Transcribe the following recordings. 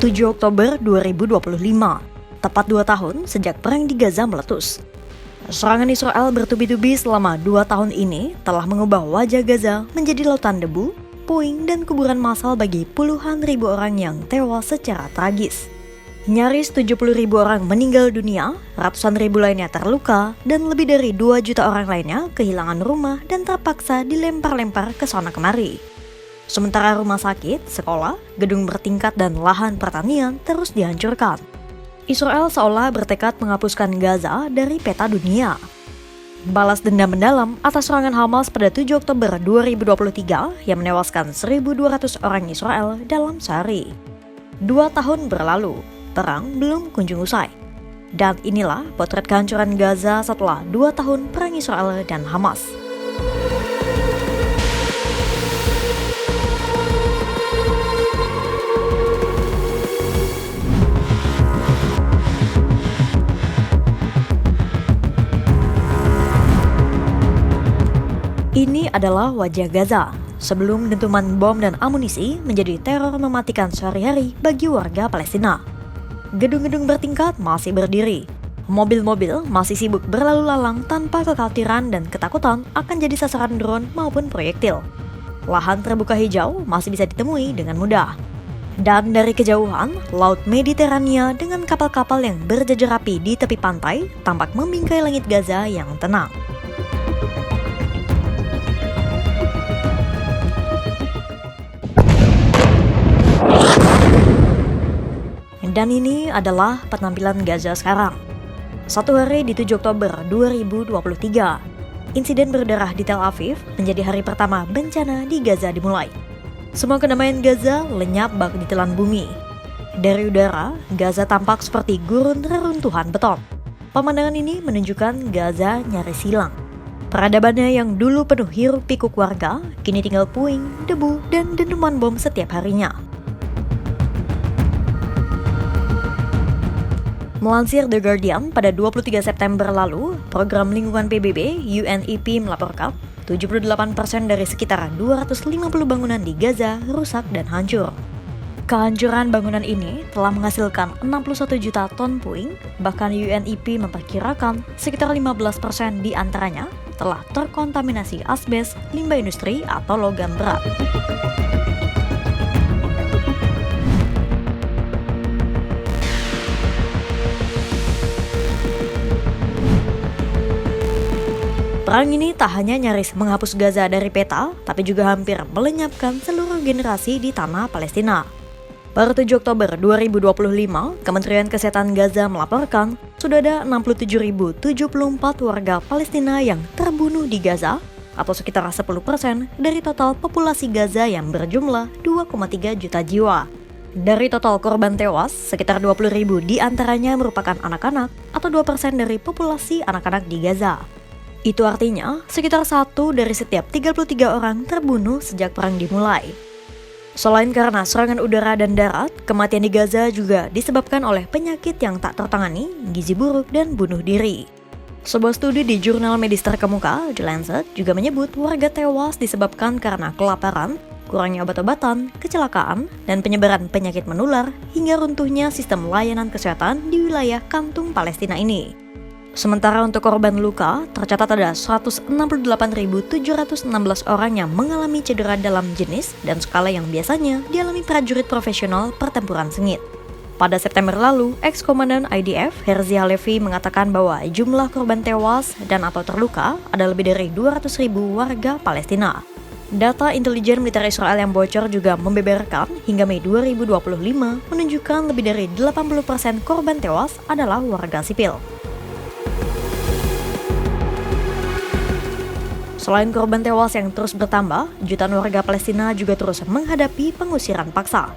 7 Oktober 2025, tepat 2 tahun sejak perang di Gaza meletus. Serangan Israel bertubi-tubi selama 2 tahun ini telah mengubah wajah Gaza menjadi lautan debu, puing, dan kuburan massal bagi puluhan ribu orang yang tewas secara tragis. Nyaris 70.000 orang meninggal dunia, ratusan ribu lainnya terluka, dan lebih dari 2 juta orang lainnya kehilangan rumah dan terpaksa dilempar-lempar ke sana kemari. Sementara rumah sakit, sekolah, gedung bertingkat, dan lahan pertanian terus dihancurkan. Israel seolah bertekad menghapuskan Gaza dari peta dunia. Balas dendam mendalam atas serangan Hamas pada 7 Oktober 2023 yang menewaskan 1.200 orang Israel dalam sehari. 2 tahun berlalu, perang belum kunjung usai. Dan inilah potret kehancuran Gaza setelah 2 tahun perang Israel dan Hamas. Ini adalah wajah Gaza sebelum dentuman bom dan amunisi menjadi teror mematikan sehari-hari bagi warga Palestina. Gedung-gedung bertingkat masih berdiri. Mobil-mobil masih sibuk berlalu lalang tanpa kekhawatiran dan ketakutan akan jadi sasaran drone maupun proyektil. Lahan terbuka hijau masih bisa ditemui dengan mudah. Dan dari kejauhan, Laut Mediterania dengan kapal-kapal yang berjajar rapi di tepi pantai tampak membingkai langit Gaza yang tenang. Dan ini adalah penampilan Gaza sekarang. 1 hari di 7 Oktober 2023, insiden berdarah di Tel Aviv menjadi hari pertama bencana di Gaza dimulai. Semua kedamaian Gaza lenyap bak ditelan bumi. Dari udara, Gaza tampak seperti gurun reruntuhan beton. Pemandangan ini menunjukkan Gaza nyaris hilang. Peradabannya yang dulu penuh hiruk pikuk warga, kini tinggal puing, debu, dan dentuman bom setiap harinya. Melansir The Guardian, pada 23 September lalu, program lingkungan PBB UNEP melaporkan 78% dari sekitar 250 bangunan di Gaza rusak dan hancur. Kehancuran bangunan ini telah menghasilkan 61 juta ton puing, bahkan UNEP memperkirakan sekitar 15% di antaranya telah terkontaminasi asbes, limbah industri, atau logam berat. Perang ini tak hanya nyaris menghapus Gaza dari peta, tapi juga hampir melenyapkan seluruh generasi di tanah Palestina. Per 7 Oktober 2025, Kementerian Kesehatan Gaza melaporkan sudah ada 67.074 warga Palestina yang terbunuh di Gaza, atau sekitar 10% dari total populasi Gaza yang berjumlah 2,3 juta jiwa. Dari total korban tewas, sekitar 20.000 diantaranya merupakan anak-anak, atau 2% dari populasi anak-anak di Gaza. Itu artinya, sekitar 1 dari setiap 33 orang terbunuh sejak perang dimulai. Selain karena serangan udara dan darat, kematian di Gaza juga disebabkan oleh penyakit yang tak tertangani, gizi buruk, dan bunuh diri. Sebuah studi di jurnal medis terkemuka, The Lancet, juga menyebut warga tewas disebabkan karena kelaparan, kurangnya obat-obatan, kecelakaan, dan penyebaran penyakit menular, hingga runtuhnya sistem layanan kesehatan di wilayah Kantung Palestina ini. Sementara untuk korban luka, tercatat ada 168.716 orang yang mengalami cedera dalam jenis dan skala yang biasanya dialami prajurit profesional pertempuran sengit. Pada September lalu, ex-komandan IDF Herzi Halevi mengatakan bahwa jumlah korban tewas dan atau terluka ada lebih dari 200.000 warga Palestina. Data intelijen militer Israel yang bocor juga membeberkan hingga Mei 2025 menunjukkan lebih dari 80% korban tewas adalah warga sipil. Selain korban tewas yang terus bertambah, jutaan warga Palestina juga terus menghadapi pengusiran paksa.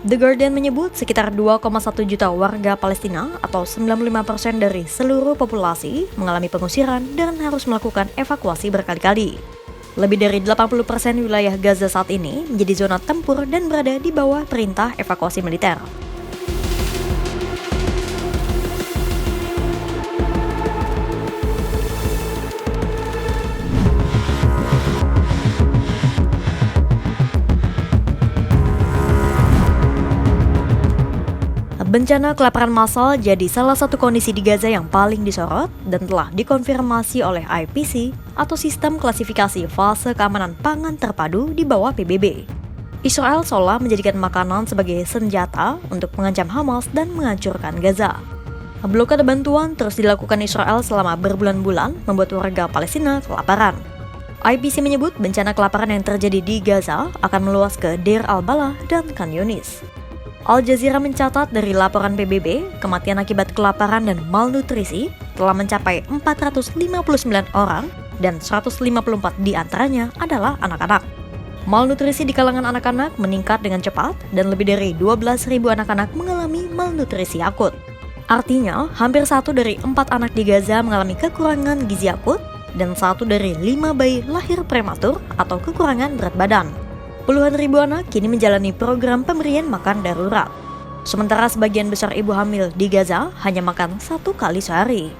The Guardian menyebut sekitar 2,1 juta warga Palestina atau 95% dari seluruh populasi mengalami pengusiran dan harus melakukan evakuasi berkali-kali. Lebih dari 80% wilayah Gaza saat ini menjadi zona tempur dan berada di bawah perintah evakuasi militer. Bencana kelaparan massal jadi salah satu kondisi di Gaza yang paling disorot dan telah dikonfirmasi oleh IPC atau Sistem Klasifikasi Fase Keamanan Pangan Terpadu di bawah PBB. Israel seolah menjadikan makanan sebagai senjata untuk mengancam Hamas dan menghancurkan Gaza. Blokade bantuan terus dilakukan Israel selama berbulan-bulan membuat warga Palestina kelaparan. IPC menyebut bencana kelaparan yang terjadi di Gaza akan meluas ke Deir al-Balah dan Khan Yunis. Al Jazeera mencatat dari laporan PBB, kematian akibat kelaparan dan malnutrisi telah mencapai 459 orang dan 154 diantaranya adalah anak-anak. Malnutrisi di kalangan anak-anak meningkat dengan cepat dan lebih dari 12.000 anak-anak mengalami malnutrisi akut. Artinya, hampir 1 dari 4 anak di Gaza mengalami kekurangan gizi akut dan 1 dari 5 bayi lahir prematur atau kekurangan berat badan. Puluhan ribu anak kini menjalani program pemberian makan darurat. Sementara sebagian besar ibu hamil di Gaza hanya makan 1 kali sehari.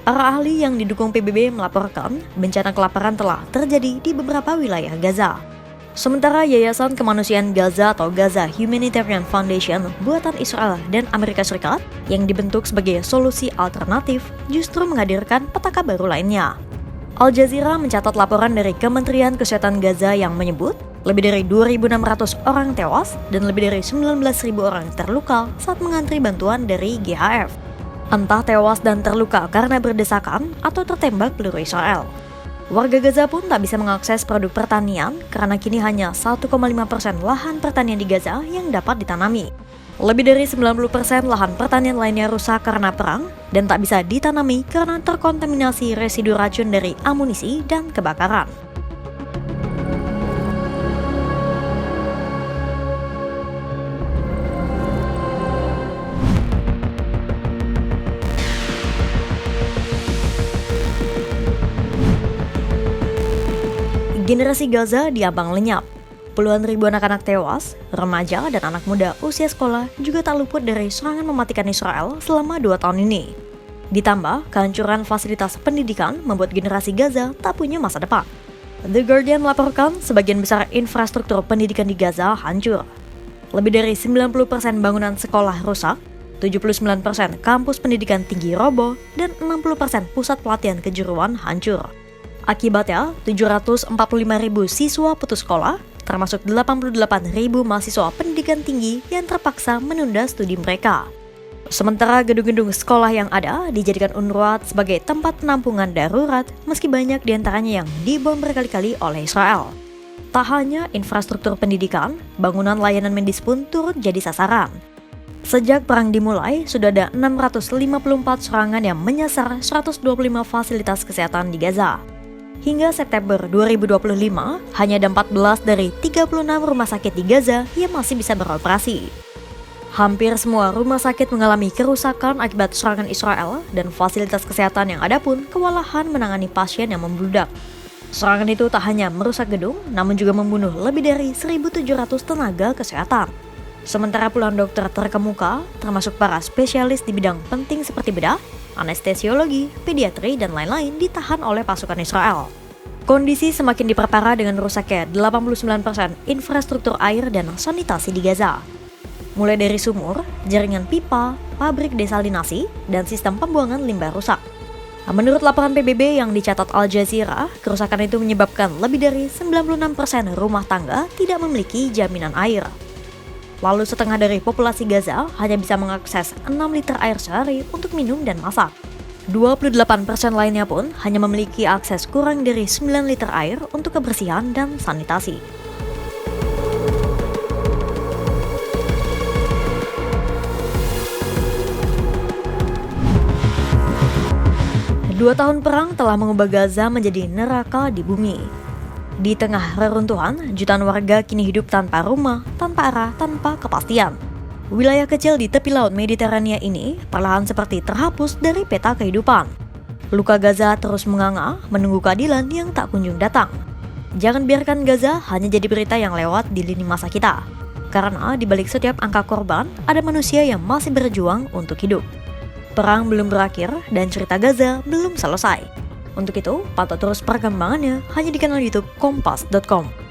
Para ahli yang didukung PBB melaporkan bencana kelaparan telah terjadi di beberapa wilayah Gaza. Sementara Yayasan Kemanusiaan Gaza atau Gaza Humanitarian Foundation buatan Israel dan Amerika Serikat yang dibentuk sebagai solusi alternatif justru menghadirkan petaka baru lainnya. Al Jazeera mencatat laporan dari Kementerian Kesehatan Gaza yang menyebut lebih dari 2.600 orang tewas dan lebih dari 19.000 orang terluka saat mengantri bantuan dari GHF. Entah tewas dan terluka karena berdesakan atau tertembak peluru Israel. Warga Gaza pun tak bisa mengakses produk pertanian karena kini hanya 1,5% lahan pertanian di Gaza yang dapat ditanami. Lebih dari 90% lahan pertanian lainnya rusak karena perang dan tak bisa ditanami karena terkontaminasi residu racun dari amunisi dan kebakaran. Generasi Gaza diambang lenyap. Puluhan ribu anak-anak tewas, remaja dan anak muda usia sekolah juga tak luput dari serangan mematikan Israel selama 2 tahun ini. Ditambah, kehancuran fasilitas pendidikan membuat generasi Gaza tak punya masa depan. The Guardian melaporkan sebagian besar infrastruktur pendidikan di Gaza hancur. Lebih dari 90% bangunan sekolah rusak, 79% kampus pendidikan tinggi roboh, dan 60% pusat pelatihan kejuruan hancur. Akibatnya, 745.000 siswa putus sekolah, termasuk 88.000 mahasiswa pendidikan tinggi yang terpaksa menunda studi mereka. Sementara gedung-gedung sekolah yang ada dijadikan UNRWA sebagai tempat penampungan darurat meski banyak diantaranya yang dibom berkali-kali oleh Israel. Tak hanya infrastruktur pendidikan, bangunan layanan medis pun turut jadi sasaran. Sejak perang dimulai, sudah ada 654 serangan yang menyasar 125 fasilitas kesehatan di Gaza. Hingga September 2025, hanya ada 14 dari 36 rumah sakit di Gaza yang masih bisa beroperasi. Hampir semua rumah sakit mengalami kerusakan akibat serangan Israel dan fasilitas kesehatan yang ada pun kewalahan menangani pasien yang membludak. Serangan itu tak hanya merusak gedung, namun juga membunuh lebih dari 1.700 tenaga kesehatan. Sementara puluhan dokter terkemuka, termasuk para spesialis di bidang penting seperti bedah, anestesiologi, pediatri, dan lain-lain ditahan oleh pasukan Israel. Kondisi semakin diperparah dengan rusaknya 89% infrastruktur air dan sanitasi di Gaza. Mulai dari sumur, jaringan pipa, pabrik desalinasi, dan sistem pembuangan limbah rusak. Menurut laporan PBB yang dicatat Al Jazeera, kerusakan itu menyebabkan lebih dari 96% rumah tangga tidak memiliki jaminan air. Lalu setengah dari populasi Gaza hanya bisa mengakses 6 liter air sehari untuk minum dan masak. 28% lainnya pun hanya memiliki akses kurang dari 9 liter air untuk kebersihan dan sanitasi. Dua tahun perang telah mengubah Gaza menjadi neraka di bumi. Di tengah reruntuhan, jutaan warga kini hidup tanpa rumah, tanpa arah, tanpa kepastian. Wilayah kecil di tepi laut Mediterania ini perlahan seperti terhapus dari peta kehidupan. Luka Gaza terus menganga, menunggu keadilan yang tak kunjung datang. Jangan biarkan Gaza hanya jadi berita yang lewat di lini masa kita. Karena di balik setiap angka korban, ada manusia yang masih berjuang untuk hidup. Perang belum berakhir dan cerita Gaza belum selesai. Untuk itu, pantau terus perkembangannya hanya di kanal YouTube Kompas.com.